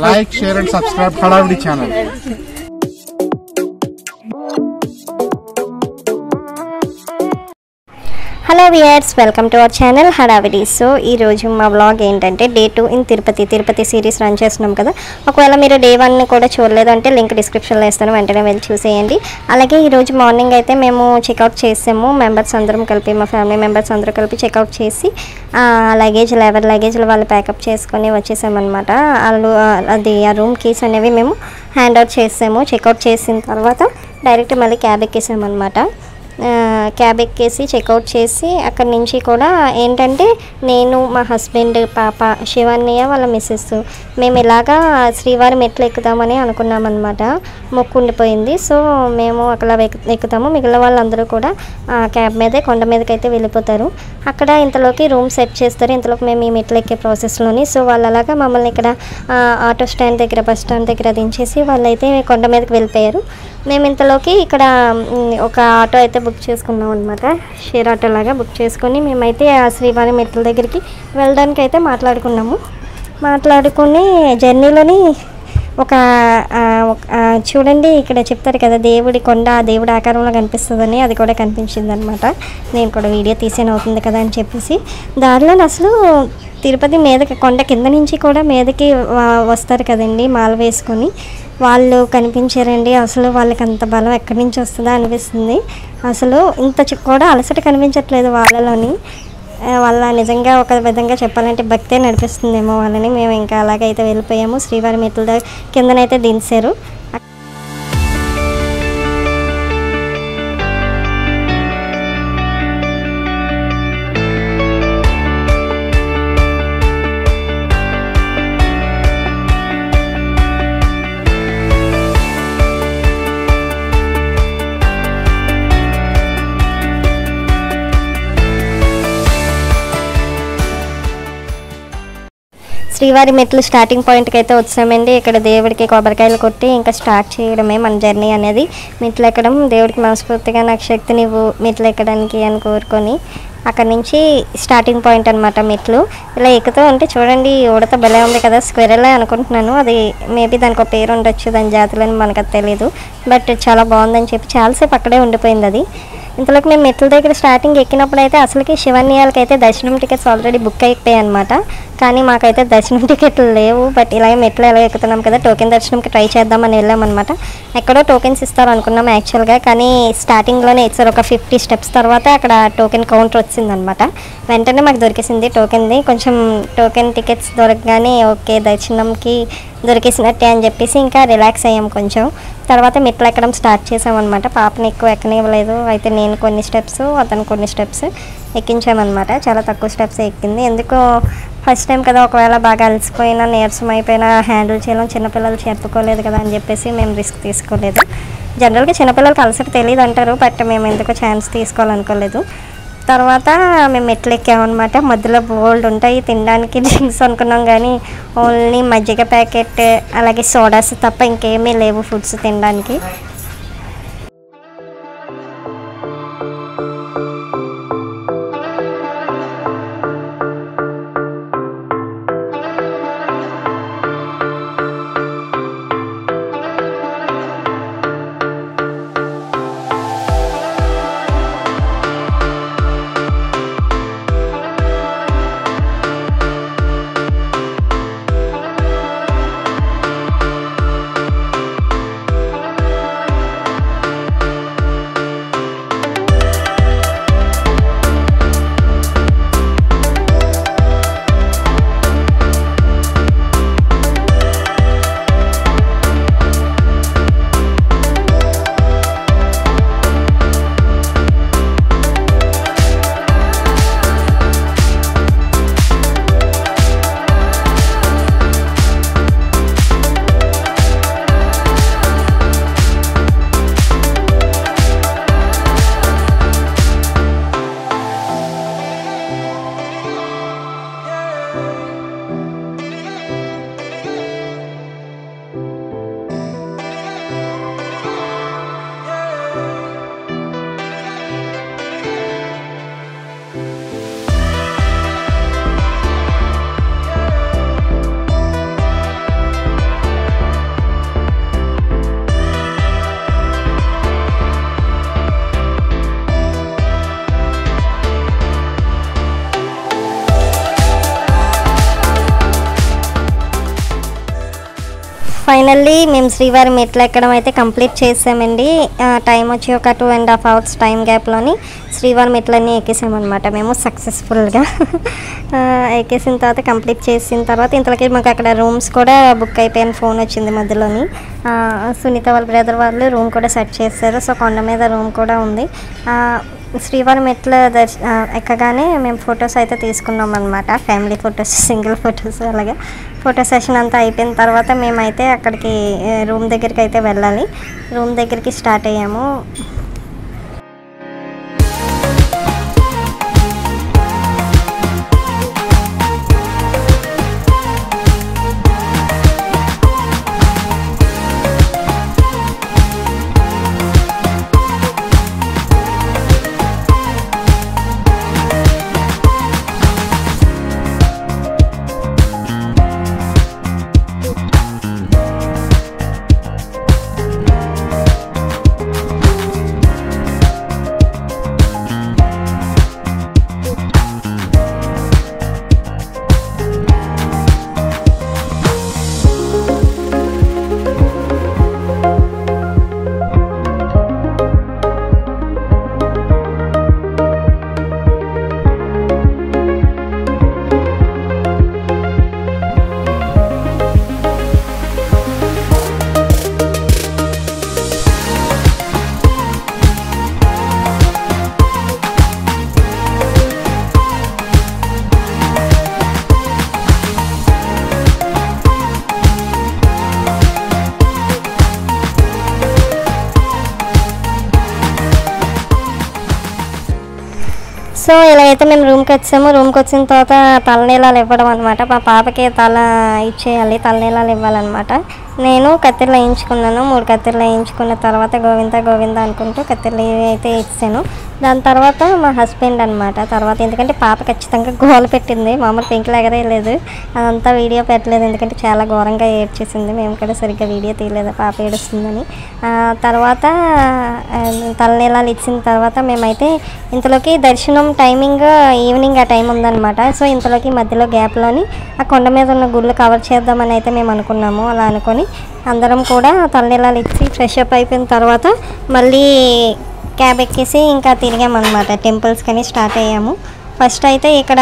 like, share and subscribe Hadavidi channel. Hello viewers, welcome to our channel హడావిడి. So ఈరోజు మా vlog ఏంటంటే day 2 in Tirupati series run చేస్తున్నాం కదా. ఒకవేళ మీరు డే 1 కూడా చూడలేదు అంటే లింక్ డిస్క్రిప్షన్లో ఇస్తాను, వెంటనే వెళ్ళి చూసేయండి. అలాగే ఈరోజు మార్నింగ్ అయితే మేము చెక్అవుట్ చేసాము, మెంబర్స్ అందరం కలిపి, మా ఫ్యామిలీ మెంబర్స్ అందరూ కలిపి చెక్అవుట్ చేసి లగేజ్లు ఎవరి లగేజ్లు వాళ్ళు ప్యాకప్ చేసుకొని వచ్చేసామన్నమాట. వాళ్ళు అది ఆ రూమ్ కీస్ అనేవి మేము హ్యాండ్ అవుట్ చేసాము. చెక్అవుట్ చేసిన తర్వాత డైరెక్ట్ మళ్ళీ క్యాబ్ ఎక్కేసామన్నమాట. క్యాబ్ ఎక్కేసి చెక్అవుట్ చేసి అక్కడి నుంచి కూడా ఏంటంటే నేను, మా హస్బెండ్, పాప, శివన్నయ్య వాళ్ళ మిస్సెస్ మేము ఇలాగా శ్రీవారి మెట్లు ఎక్కుదామని అనుకున్నామన్నమాట. మొక్కు ఉండిపోయింది. సో మేము అక్కడ ఎక్కుతాము, మిగిలిన వాళ్ళందరూ కూడా క్యాబ్ మీదే కొండ మీదకి అయితే వెళ్ళిపోతారు. అక్కడ ఇంతలోకి రూమ్ సెట్ చేస్తారు. ఇంతలోకి మేము ఈ మెట్లు ఎక్కే ప్రాసెస్లోని సో వాళ్ళు అలాగా మమ్మల్ని ఇక్కడ ఆటో స్టాండ్ దగ్గర, బస్ స్టాండ్ దగ్గర దించేసి వాళ్ళైతే కొండ మీదకి వెళ్ళిపోయారు. మేము ఇంతలోకి ఇక్కడ ఒక ఆటో అయితే బుక్ చేసుకున్నాం అనమాట. షేర్ ఆటో లాగా బుక్ చేసుకొని మేమైతే ఆ శ్రీవారి మెట్ల దగ్గరికి వెళ్ళడానికి అయితే మాట్లాడుకుని జర్నీలోని ఒక చూడండి ఇక్కడ చెప్తారు కదా దేవుడి కొండ దేవుడి ఆకారంలో కనిపిస్తుందని, అది కూడా కనిపించింది అనమాట. నేను కూడా వీడియో తీసేన అవుతుంది కదా అని చెప్పేసి దారిలో అసలు తిరుపతి మీదకి కొండ కింద నుంచి కూడా మీదకి వస్తారు కదండి మాల వేసుకొని, వాళ్ళు కనిపించారండి. అసలు వాళ్ళకి అంత బలం ఎక్కడి నుంచి వస్తుందో అనిపిస్తుంది. అసలు ఇంత కూడా అలసట కనిపించట్లేదు వాళ్ళలోని. వాళ్ళ నిజంగా ఒక విధంగా చెప్పాలంటే భక్తే నడిపిస్తుందేమో వాళ్ళని. మేము ఇంకా అలాగైతే వెళ్ళిపోయాము. శ్రీవారి మెట్ల కిందనైతే దించారు. శ్రీవారి మెట్లు స్టార్టింగ్ పాయింట్కి అయితే వచ్చామండి. ఇక్కడ దేవుడికి కొబ్బరికాయలు కొట్టి ఇంకా స్టార్ట్ చేయడమే మన జర్నీ అనేది. మెట్లు ఎక్కడం, దేవుడికి మనస్ఫూర్తిగా నాకు శక్తినివ్వు మెట్లు ఎక్కడానికి అని కోరుకొని అక్కడ నుంచి స్టార్టింగ్ పాయింట్ అనమాట మెట్లు. ఇలా ఎక్కుతూ ఉంటే చూడండి ఉడత భలే ఉంది కదా, స్క్వెరలే అనుకుంటున్నాను. అది మేబీ దానికి ఒక పేరు ఉండొచ్చు, దాని జాతులని మనకు అది తెలీదు. బట్ చాలా బాగుందని చెప్పి చాలాసేపు అక్కడే ఉండిపోయింది అది. ఇంతలోకి మేము మెట్ల దగ్గర స్టార్టింగ్ ఎక్కినప్పుడు అయితే అసలుకి శివన్యాలకి అయితే దర్శనం టికెట్స్ ఆల్రెడీ బుక్ అయిపోయాయి అనమాట. కానీ మాకైతే దర్శనం టికెట్లు లేవు. బట్ ఇలాగే మెట్లు ఎలా ఎక్కుతున్నాం కదా, టోకెన్ దర్శనంకి ట్రై చేద్దామని వెళ్ళామన్నమాట. ఎక్కడో టోకెన్స్ ఇస్తారు అనుకున్నాం యాక్చువల్గా, కానీ స్టార్టింగ్లోనే ఇచ్చారు. ఒక 50 స్టెప్స్ తర్వాత అక్కడ టోకెన్ కౌంటర్ వచ్చిందనమాట. వెంటనే మాకు దొరికేసింది టోకెన్ది. కొంచెం టోకెన్ టికెట్స్ దొరకగానే ఓకే దర్శనంకి దొరికేసినట్టే అని చెప్పేసి ఇంకా రిలాక్స్ అయ్యాం కొంచెం. తర్వాత మెట్లు ఎక్కడం స్టార్ట్ చేసామన్నమాట. పాపని ఎక్కువ ఎక్కనివ్వలేదు. అయితే నేను కొన్ని స్టెప్స్, అతను కొన్ని స్టెప్స్ ఎక్కించామన్నమాట. చాలా తక్కువ స్టెప్స్ ఎక్కింది. ఎందుకో ఫస్ట్ టైం కదా, ఒకవేళ బాగా అలసిపోయినా నీరసం అయిపోయినా హ్యాండిల్ చేయడం, చిన్నపిల్లలు చెప్పుకోలేదు కదా అని చెప్పేసి మేము రిస్క్ తీసుకోలేదు. జనరల్గా చిన్నపిల్లలకి అలసట తెలియదు అంటారు, బట్ మేము ఎందుకో ఛాన్స్ తీసుకోవాలనుకోలేదు. తర్వాత మేము మెట్లు ఎక్కామన్నమాట. మధ్యలో బోల్డ్ ఉంటాయి తినడానికి డ్రింక్స్ అనుకున్నాం, కానీ ఓన్లీ మజ్జిగ ప్యాకెట్ అలాగే సోడాస్ తప్ప ఇంకేమీ లేవు ఫుడ్స్ తినడానికి. ఫైనల్లీ మేము శ్రీవారి మెట్లు ఎక్కడం అయితే కంప్లీట్ చేసామండి. టైం వచ్చి ఒక 2.5 hours టైం గ్యాప్లోని శ్రీవారి మెట్లన్నీ ఎక్కేసామన్నమాట మేము సక్సెస్ఫుల్గా. ఎక్కేసిన తర్వాత కంప్లీట్ చేసిన తర్వాత ఇంతలోకి మాకు అక్కడ రూమ్స్ కూడా బుక్ అయిపోయాను. ఫోన్ వచ్చింది మధ్యలోని. సునీత వాళ్ళ బ్రదర్ వాళ్ళు రూమ్ కూడా సెట్ చేశారు. సో కొండ మీద రూమ్ కూడా ఉంది. శ్రీవారి మెట్ల ఎక్కగానే మేము ఫొటోస్ అయితే తీసుకున్నాం అనమాట. ఫ్యామిలీ ఫొటోస్, సింగిల్ ఫొటోస్, అలాగే ఫోటో సెషన్ అంతా అయిపోయిన తర్వాత మేమైతే అక్కడికి రూమ్ దగ్గరికి అయితే వెళ్ళాలి. రూమ్ దగ్గరికి స్టార్ట్ అయ్యాము. సో ఇలా అయితే మేము రూమ్కి వచ్చాము. రూమ్కి వచ్చిన తర్వాత తలనీలాలు ఇవ్వడం అనమాట. మా పాపకి తల ఇచ్చేయాలి, తలనీలాలు ఇవ్వాలన్నమాట. నేను కత్తిరలు వేయించుకున్నాను. 3 కత్తిరలు వేయించుకున్న తర్వాత గోవింద గోవింద అనుకుంటూ కత్తిరలు అయితే ఇచ్చాను. దాని తర్వాత మా హస్బెండ్ అనమాట. తర్వాత ఎందుకంటే పాప ఖచ్చితంగా గోల పెట్టింది, మామూలు పెంకులు ఎగరేయలేదు. అదంతా వీడియో పెట్టలేదు ఎందుకంటే చాలా ఘోరంగా ఏడ్చేసింది. మేము కూడా సరిగ్గా వీడియో తీయలేదు పాప ఏడుస్తుందని. తర్వాత తలనీలాలు ఇచ్చిన తర్వాత మేమైతే ఇంతలోకి దర్శనం టైమింగ్ ఈవినింగ్ ఆ టైం ఉందన్నమాట. సో ఇంతలోకి మధ్యలో గ్యాప్లోని ఆ కొండ మీద ఉన్న గుళ్ళు కవర్ చేద్దామని అయితే మేము అనుకున్నాము. అలా అనుకొని అందరం కూడా తలనీలాలు ఇచ్చి ఫ్రెష్ అప్ అయిపోయిన తర్వాత మళ్ళీ క్యాబ్ ఎక్కేసి ఇంకా తిరిగామన్నమాట. టెంపుల్స్కని స్టార్ట్ అయ్యాము. ఫస్ట్ అయితే ఇక్కడ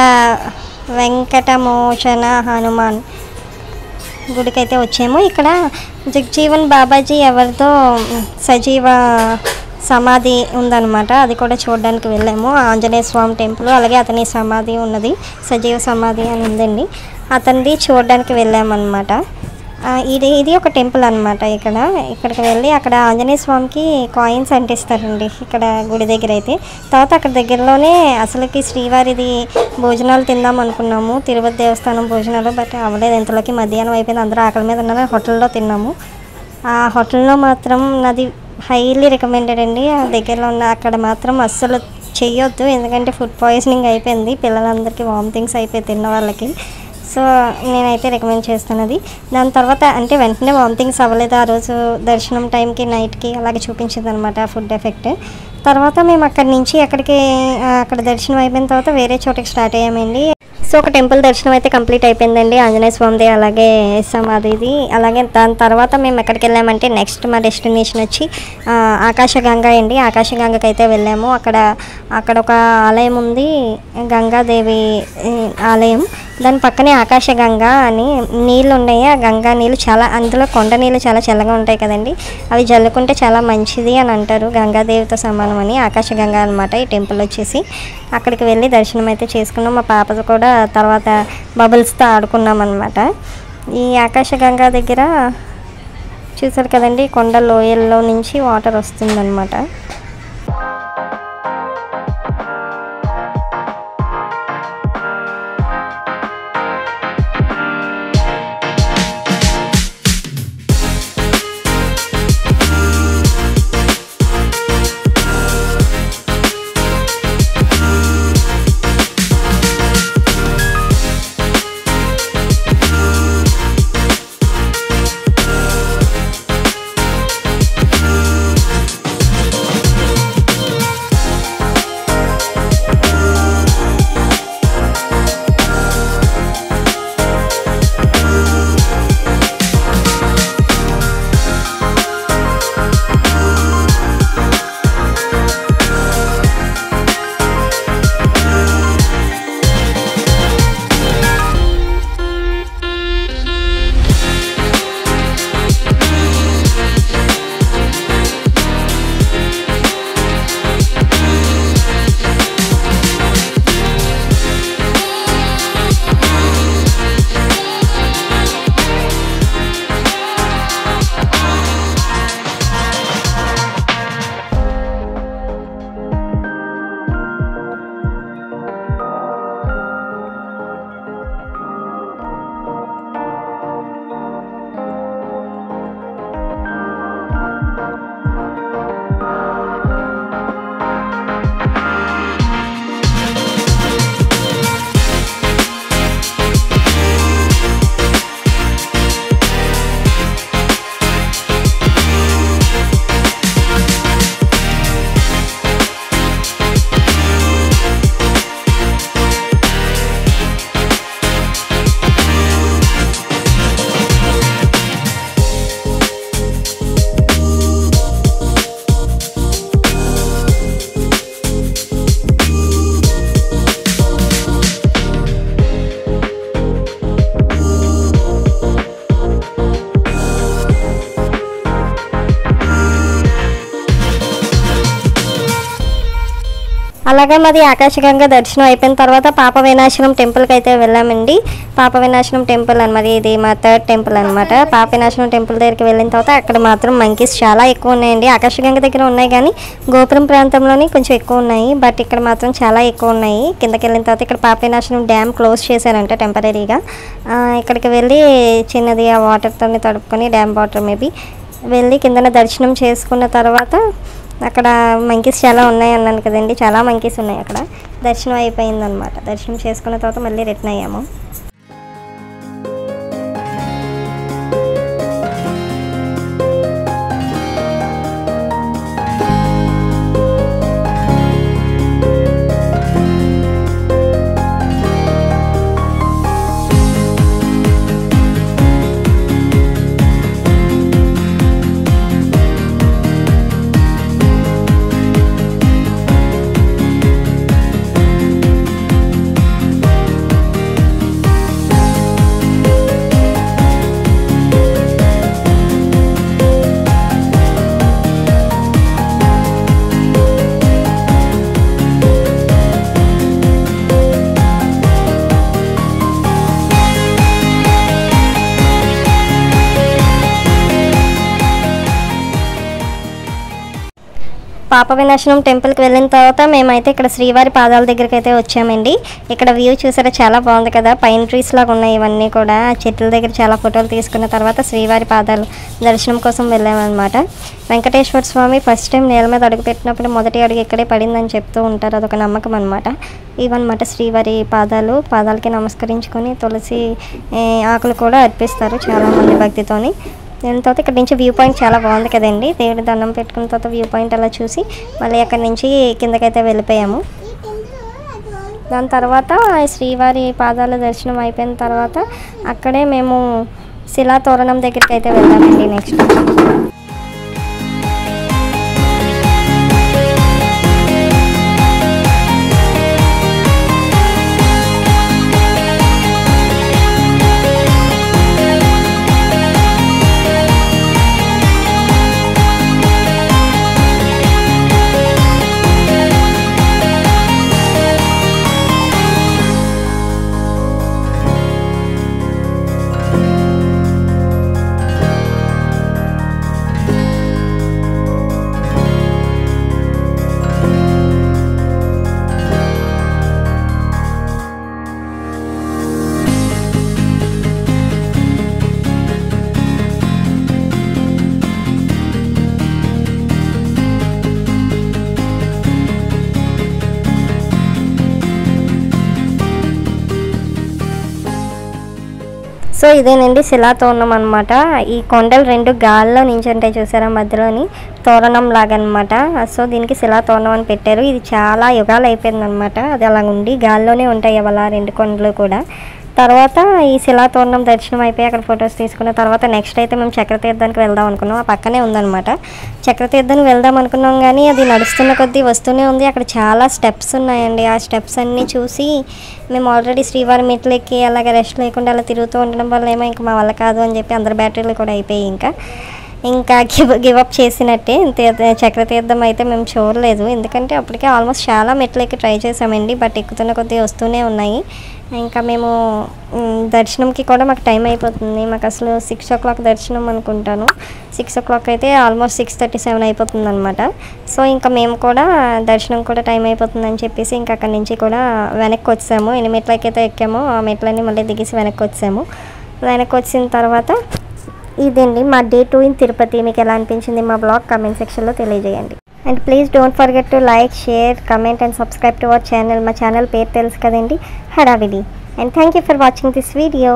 వెంకటమోచన హనుమాన్ గుడికి అయితే వచ్చాము. ఇక్కడ జగ్జీవన్ బాబాజీ ఎవరితో సజీవ సమాధి ఉందన్నమాట. అది కూడా చూడడానికి వెళ్ళాము. ఆంజనేయ స్వామి టెంపుల్, అలాగే అతని సమాధి ఉన్నది, సజీవ సమాధి అని ఉందండి. అతనిది చూడడానికి వెళ్ళామన్నమాట. ఇది ఒక టెంపుల్ అనమాట. ఇక్కడికి వెళ్ళి అక్కడ ఆంజనేయ స్వామికి కాయిన్స్ అంటిస్తారండి ఇక్కడ గుడి దగ్గర అయితే. తర్వాత అక్కడ దగ్గరలోనే అసలుకి శ్రీవారిది భోజనాలు తిందాం అనుకున్నాము, తిరుపతి దేవస్థానం భోజనాలు. బట్ అవ్వలేదు. ఇంతలోకి మధ్యాహ్నం అయిపోయింది, అందరూ ఆకలి మీద ఉన్నారు. హోటల్లో తిన్నాము. ఆ హోటల్లో మాత్రం నాది హైలీ రికమెండెడ్ అండి. ఆ దగ్గరలో ఉన్న అక్కడ మాత్రం అస్సలు చెయ్యొద్దు, ఎందుకంటే ఫుడ్ పాయిజనింగ్ అయిపోయింది. పిల్లలందరికీ వామిటింగ్స్ అయిపోయి తిన్న వాళ్ళకి. సో నేనైతే రికమెండ్ చేస్తాను అది. దాని తర్వాత అంటే వెంటనే వామిటింగ్స్ అవ్వలేదు. ఆ రోజు దర్శనం టైంకి నైట్కి అలాగే చూపించింది అనమాట ఫుడ్ ఎఫెక్ట్. తర్వాత మేము అక్కడి నుంచి అక్కడ దర్శనం అయిపోయిన తర్వాత వేరే చోటకి స్టార్ట్ అయ్యామండి. సో ఒక టెంపుల్ దర్శనం అయితే కంప్లీట్ అయిపోయిందండి, ఆంజనేయ స్వామిది అలాగే సమాధిది. అలాగే దాని తర్వాత మేము ఎక్కడికి వెళ్ళామంటే నెక్స్ట్ మా డెస్టినేషన్ వచ్చి ఆకాశగంగా అండి. ఆకాశగంగకి అయితే వెళ్ళాము. అక్కడ ఒక ఆలయం ఉంది, గంగాదేవి ఆలయం. దాని పక్కనే ఆకాశగంగా అని నీళ్ళు ఉన్నాయి. ఆ గంగా నీళ్ళు అందులో కొండ నీళ్ళు చాలా చల్లగా ఉంటాయి కదండి, అవి జల్లుకుంటే చాలా మంచిది అని అంటారు. గంగాదేవితో సమానం అని ఆకాశగంగా అనమాట ఈ టెంపుల్ వచ్చేసి. అక్కడికి వెళ్ళి దర్శనం అయితే చేసుకున్నాం. మా పాపతో కూడా తర్వాత బబుల్స్తో ఆడుకున్నాం అనమాట. ఈ ఆకాశగంగా దగ్గర చూసారు కదండి, కొండ లోయల్లో నుంచి వాటర్ వస్తుందన్నమాట. అలాగే మాది ఆకాశగంగా దర్శనం అయిపోయిన తర్వాత పాప వినాశనం టెంపుల్కి అయితే వెళ్ళామండి. పాప వినాశనం టెంపుల్ అనమాట, ఇది మా థర్డ్ టెంపుల్ అనమాట. పాప వినాశనం టెంపుల్ దగ్గరికి వెళ్ళిన తర్వాత అక్కడ మాత్రం మంకీస్ చాలా ఎక్కువ ఉన్నాయండి. ఆకాశగంగా దగ్గర ఉన్నాయి కానీ గోపురం ప్రాంతంలోని కొంచెం ఎక్కువ ఉన్నాయి, బట్ ఇక్కడ మాత్రం చాలా ఎక్కువ ఉన్నాయి. కిందకి వెళ్ళిన తర్వాత ఇక్కడ పాప వినాశనం డ్యామ్ క్లోజ్ చేశారంట టెంపరీగా. ఇక్కడికి వెళ్ళి చిన్నది ఆ వాటర్తో తడుపుకొని, డ్యామ్ వాటర్ మేబీ వెళ్ళి కిందన దర్శనం చేసుకున్న తర్వాత అక్కడ మంకీస్ చాలా ఉన్నాయి అన్నాను కదండి, చాలా మంకీస్ ఉన్నాయి అక్కడ. దర్శనం అయిపోయిందనమాట. దర్శనం చేసుకున్న తర్వాత మళ్ళీ రిటర్న్ అయ్యాము. పాప వినాశనం టెంపుల్కి వెళ్ళిన తర్వాత మేమైతే ఇక్కడ శ్రీవారి పాదాల దగ్గరికి అయితే వచ్చామండి. ఇక్కడ వ్యూ చూసారా, చాలా బాగుంది కదా, పైన్ ట్రీస్ లాగా ఉన్నాయి ఇవన్నీ కూడా. చెట్ల దగ్గర చాలా ఫోటోలు తీసుకున్న తర్వాత శ్రీవారి పాదాలు దర్శనం కోసం వెళ్ళామన్నమాట. వెంకటేశ్వర స్వామి ఫస్ట్ టైం నేల మీద అడుగు పెట్టినప్పుడు మొదటి అడుగు ఇక్కడే పడిందని చెప్తూ ఉంటారు, అదొక నమ్మకం అనమాట. ఇవన్నమాట శ్రీవారి పాదాలకి నమస్కరించుకొని తులసి ఆకులు కూడా అర్పిస్తారు చాలామంది భక్తితోని. దాని తర్వాత ఇక్కడ నుంచి వ్యూ పాయింట్ చాలా బాగుంది కదండి. దేవుడి దండం పెట్టుకున్న తర్వాత వ్యూ పాయింట్ అలా చూసి మళ్ళీ అక్కడి నుంచి కిందకైతే వెళ్ళిపోయాము. దాని తర్వాత శ్రీవారి పాదాల దర్శనం అయిపోయిన తర్వాత అక్కడే మేము శిలా తోరణం దగ్గరికి అయితే వెళ్ళామండి. నెక్స్ట్ సో ఇదేనండి శిలా తోరణం అనమాట. ఈ కొండలు రెండు గాల్లో నుంచి ఉంటాయి చూసారా, మధ్యలోని తోరణం లాగా అనమాట. సో దీనికి శిలా తోరణం అని పెట్టారు. ఇది చాలా యుగాలు అయిపోయింది అనమాట, అది అలా ఉండి గాల్లోనే ఉంటాయి అలా రెండు కొండలు కూడా. తర్వాత ఈ శిలా తోరణం దర్శనం అయిపోయి అక్కడ ఫొటోస్ తీసుకున్న తర్వాత నెక్స్ట్ అయితే మేము చక్రతీర్థానికి వెళ్దాం అనుకున్నాం. ఆ పక్కనే ఉందన్నమాట. చక్రతీర్థానికి వెళ్దాం అనుకున్నాం కానీ అది నడుస్తున్న కొద్దీ వస్తూనే ఉంది. అక్కడ చాలా స్టెప్స్ ఉన్నాయండి. ఆ స్టెప్స్ అన్నీ చూసి మేము ఆల్రెడీ శ్రీవారి మెట్లెక్కి అలాగే రెస్ట్ లేకుండా అలా తిరుగుతూ ఉండడం వల్ల ఏమో ఇంకా మా వల్ల కాదు అని చెప్పి అందరి బ్యాటరీలు కూడా అయిపోయి ఇంకా గివప్ చేసినట్టే. చక్రతీర్థం అయితే మేము చూడలేదు, ఎందుకంటే అప్పటికే ఆల్మోస్ట్ చాలా మెట్లెక్కి ట్రై చేసామండి, బట్ ఎక్కుతున్న కొద్దీ వస్తూనే ఉన్నాయి. ఇంకా మేము దర్శనంకి కూడా మాకు టైం అయిపోతుంది. మాకు అసలు 6 o'clock దర్శనం అనుకుంటాను. 6 o'clock అయితే ఆల్మోస్ట్ 6:37 అయిపోతుంది అనమాట. సో ఇంకా మేము కూడా దర్శనం కూడా టైం అయిపోతుందని చెప్పేసి ఇంకా అక్కడి నుంచి కూడా వెనక్కి వచ్చాము. ఎన్ని మెట్లకైతే ఎక్కామో ఆ మెట్లన్నీ మళ్ళీ దిగేసి వెనక్కి వచ్చాము. వెనక్కి వచ్చిన తర్వాత ఇదండి మా డే 2 ఇన్ తిరుపతి. మీకు ఎలా అనిపించింది మా బ్లాగ్ కామెంట్ సెక్షన్లో తెలియజేయండి. And please don't forget to like, share, comment and subscribe to our channel. మా ఛానల్ పేరు తెలుసు కదండి, హడావిడి. And thank you for watching this video.